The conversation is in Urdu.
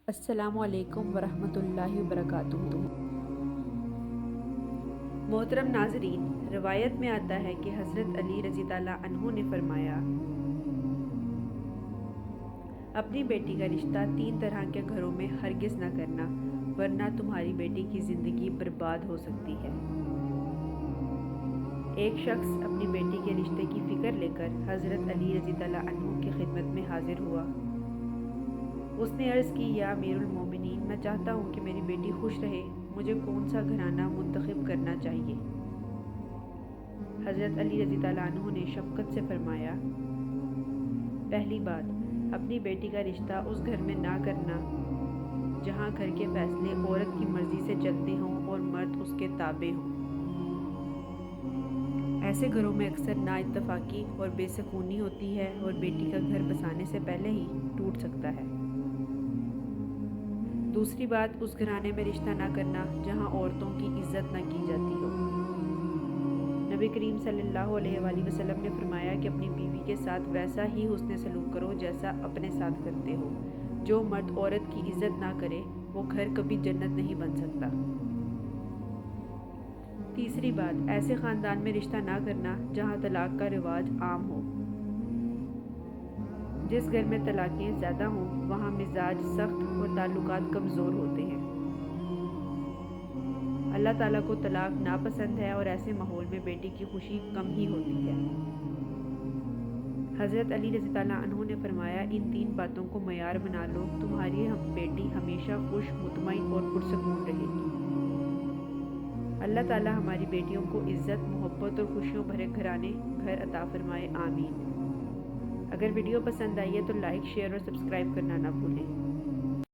السلام علیکم ورحمۃ اللہ وبرکاتہ۔ محترم ناظرین، روایت میں آتا ہے کہ حضرت علی رضی اللہ عنہ نے فرمایا، اپنی بیٹی کا رشتہ 3 طرح کے گھروں میں ہرگز نہ کرنا، ورنہ تمہاری بیٹی کی زندگی برباد ہو سکتی ہے۔ ایک شخص اپنی بیٹی کے رشتے کی فکر لے کر حضرت علی رضی اللہ عنہ کی خدمت میں حاضر ہوا۔ اس نے عرض کی، یا امیر المومنین، میں چاہتا ہوں کہ میری بیٹی خوش رہے، مجھے کون سا گھرانہ منتخب کرنا چاہیے؟ حضرت علی رضی اللہ عنہ نے شفقت سے فرمایا، پہلی بات، اپنی بیٹی کا رشتہ اس گھر میں نہ کرنا جہاں گھر کے فیصلے عورت کی مرضی سے چلتے ہوں اور مرد اس کے تابع ہوں۔ ایسے گھروں میں اکثر نا اتفاقی اور بے سکونی ہوتی ہے اور بیٹی کا گھر بسانے سے پہلے ہی ٹوٹ سکتا ہے۔ دوسری بات، اس گھرانے میں رشتہ نہ کرنا جہاں عورتوں کی عزت نہ کی جاتی ہو۔ نبی کریم صلی اللہ علیہ وآلہ وسلم نے فرمایا کہ اپنی بیوی کے ساتھ ویسا ہی حسن سلوک کرو جیسا اپنے ساتھ کرتے ہو۔ جو مرد عورت کی عزت نہ کرے وہ گھر کبھی جنت نہیں بن سکتا۔ تیسری بات، ایسے خاندان میں رشتہ نہ کرنا جہاں طلاق کا رواج عام ہو۔ جس گھر میں طلاقیں زیادہ ہوں وہاں مزاج سخت اور تعلقات کمزور ہوتے ہیں۔ اللہ تعالیٰ کو طلاق ناپسند ہے اور ایسے ماحول میں بیٹی کی خوشی کم ہی ہوتی ہے۔ حضرت علی رضی اللہ عنہ نے فرمایا، ان 3 باتوں کو معیار بنا لو، تمہاری بیٹی ہمیشہ خوش، مطمئن اور پرسکون رہے گی۔ اللہ تعالیٰ ہماری بیٹیوں کو عزت، محبت اور خوشیوں بھرے گھر عطا فرمائے، آمین۔ اگر ویڈیو پسند آئی ہے تو لائک، شیئر اور سبسکرائب کرنا نہ بھولیں۔